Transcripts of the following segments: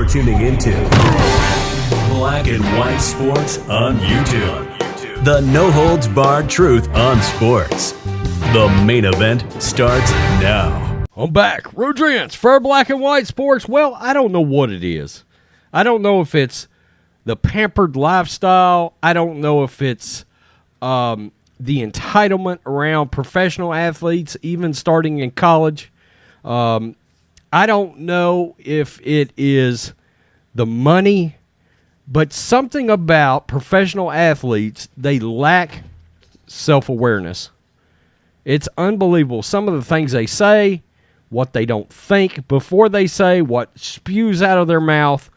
You're tuning into Black and White Sports on YouTube. The no-holds-barred truth on sports. The main event starts now. I'm back. Rodrance for Black and White Sports. Well, I don't know what it is. I don't know if it's the pampered lifestyle. I don't know if it's the entitlement around professional athletes, even starting in college. I don't know if it is the money, but something about professional athletes, they lack self-awareness. It's unbelievable. Some of the things they say, what they don't think before they say, what spews out of their mouth.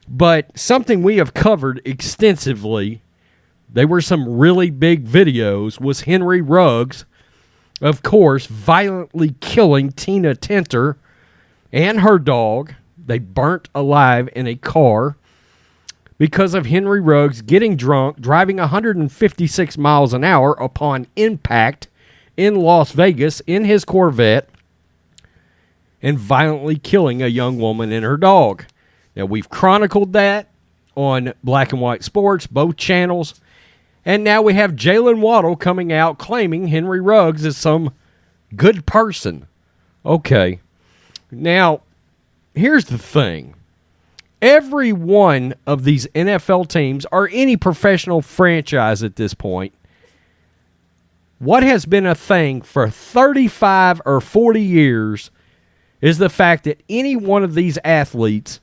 But something we have covered extensively, they were some really big videos, was Henry Ruggs, of course, violently killing Tina Tintor and her dog. They burnt alive in a car because of Henry Ruggs getting drunk, driving 156 miles an hour upon impact in Las Vegas in his Corvette and violently killing a young woman and her dog. Now, we've chronicled that on Black and White Sports, both channels. And now we have Jaylen Waddle coming out claiming Henry Ruggs is some good person. Okay. Now, here's the thing. Every one of these NFL teams or any professional franchise at this point, what has been a thing for 35 or 40 years is the fact that any one of these athletes,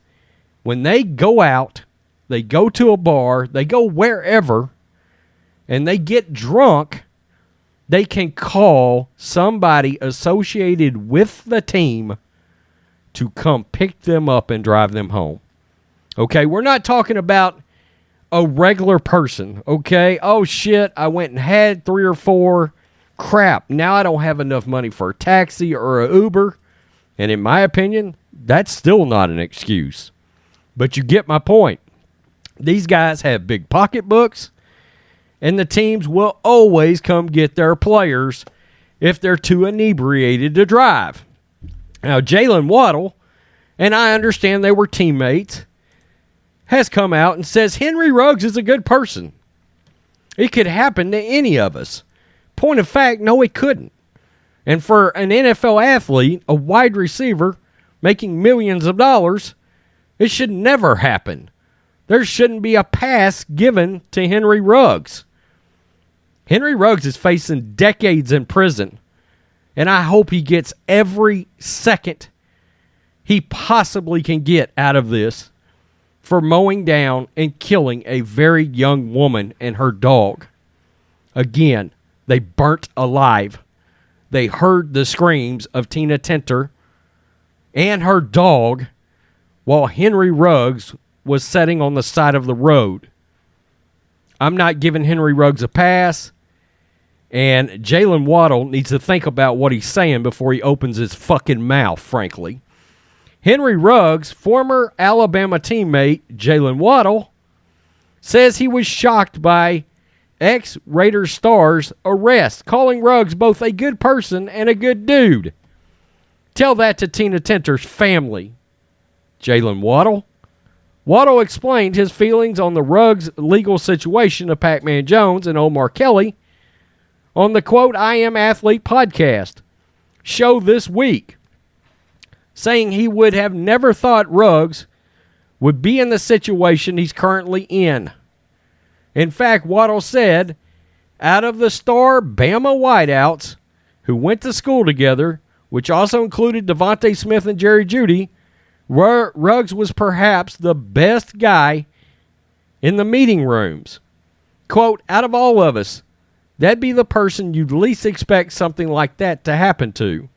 when they go out, they go to a bar, they go wherever, and they get drunk, they can call somebody associated with the team to come pick them up and drive them home. Okay, we're not talking about a regular person, okay? Oh, shit, I went and had 3 or 4. Crap, now I don't have enough money for a taxi or an Uber. And in my opinion, that's still not an excuse. But you get my point. These guys have big pocketbooks, and the teams will always come get their players if they're too inebriated to drive. Now, Jaylen Waddle, and I understand they were teammates, has come out and says Henry Ruggs is a good person. It could happen to any of us. Point of fact, no, it couldn't. And for an NFL athlete, a wide receiver, making millions of dollars, it should never happen. There shouldn't be a pass given to Henry Ruggs. Henry Ruggs is facing decades in prison, and I hope he gets every second he possibly can get out of this for mowing down and killing a very young woman and her dog. Again, they burnt alive. They heard the screams of Tina Tintor and her dog while Henry Ruggs was sitting on the side of the road. I'm not giving Henry Ruggs a pass, and Jaylen Waddle needs to think about what he's saying before he opens his fucking mouth, frankly. Henry Ruggs, former Alabama teammate Jaylen Waddle, says he was shocked by ex-Raiders star's arrest, calling Ruggs both a good person and a good dude. Tell that to Tina Tintor's family. Jaylen Waddle. Waddle explained his feelings on the Ruggs legal situation to Pac-Man Jones and Omar Kelly on the, quote, I Am Athlete podcast show this week, saying he would have never thought Ruggs would be in the situation he's currently in. In fact, Waddle said, out of the star Bama wideouts who went to school together, which also included Devontae Smith and Jerry Jeudy, Ruggs was perhaps the best guy in the meeting rooms. Quote, out of all of us, that'd be the person you'd least expect something like that to happen to.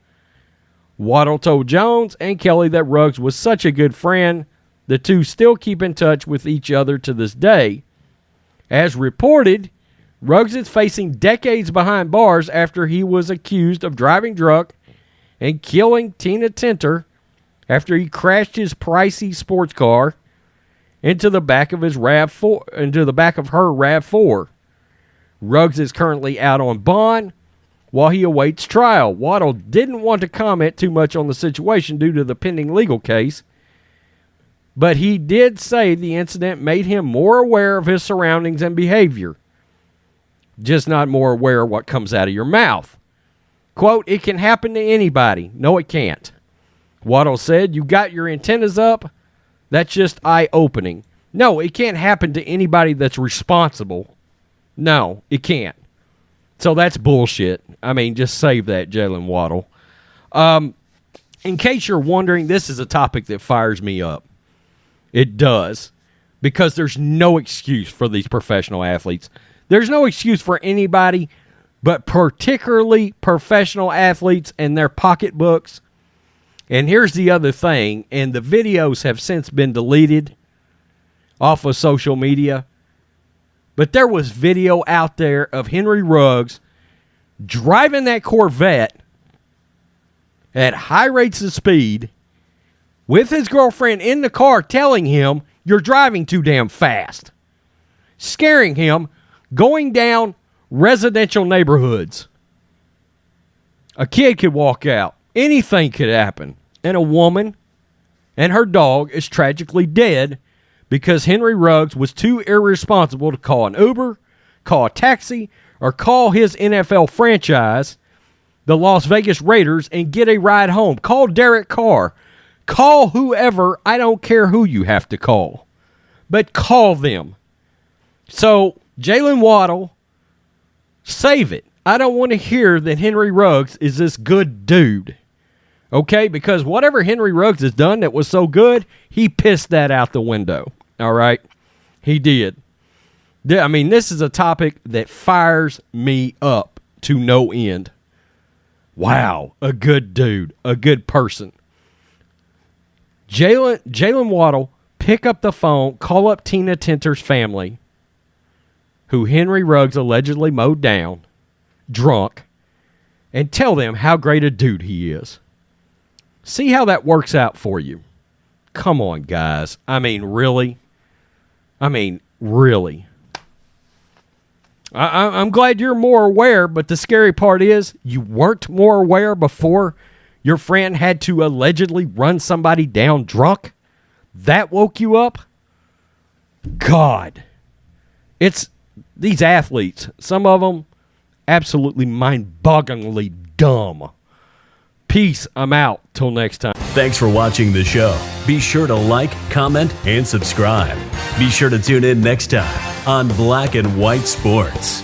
Waddle told Jones and Kelly that Ruggs was such a good friend, the two still keep in touch with each other to this day. As reported, Ruggs is facing decades behind bars after he was accused of driving drunk and killing Tina Tintor after he crashed his pricey sports car into the back of his her RAV4. Ruggs is currently out on bond while he awaits trial. Waddle didn't want to comment too much on the situation due to the pending legal case, But he did say the incident made him more aware of his surroundings and behavior. Just not more aware of what comes out of your mouth. Quote, "It can happen to anybody." No, it can't. Waddle said, "You got your antennas up? That's just eye-opening." No, it can't happen to anybody that's responsible. No, it can't. So that's bullshit. I mean, just save that, Jaylen Waddle. In case you're wondering, this is a topic that fires me up. It does. Because there's no excuse for these professional athletes. There's no excuse for anybody, but particularly professional athletes and their pocketbooks. And here's the other thing, and the videos have since been deleted off of social media, but there was video out there of Henry Ruggs driving that Corvette at high rates of speed with his girlfriend in the car telling him, "You're driving too damn fast," scaring him, going down residential neighborhoods. A kid could walk out. Anything could happen. And a woman and her dog is tragically dead because Henry Ruggs was too irresponsible to call an Uber, call a taxi, or call his NFL franchise, the Las Vegas Raiders, and get a ride home. Call Derek Carr. Call whoever. I don't care who you have to call. But call them. So, Jaylen Waddle, save it. I don't want to hear that Henry Ruggs is this good dude. Okay? Because whatever Henry Ruggs has done that was so good, he pissed that out the window. All right? He did. I mean, this is a topic that fires me up to no end. Wow. A good dude. A good person. Jaylen Waddle, pick up the phone, call up Tina Tintor's family, who Henry Ruggs allegedly mowed down, drunk, and tell them how great a dude he is. See how that works out for you. Come on, guys. I mean, really? Really? I'm glad you're more aware, but the scary part is you weren't more aware before your friend had to allegedly run somebody down drunk? That woke you up? God. It's these athletes, some of them absolutely mind-bogglingly dumb. Peace. I'm out. Till next time. Thanks for watching the show. Be sure to like, comment, and subscribe. Be sure to tune in next time on Black and White Sports.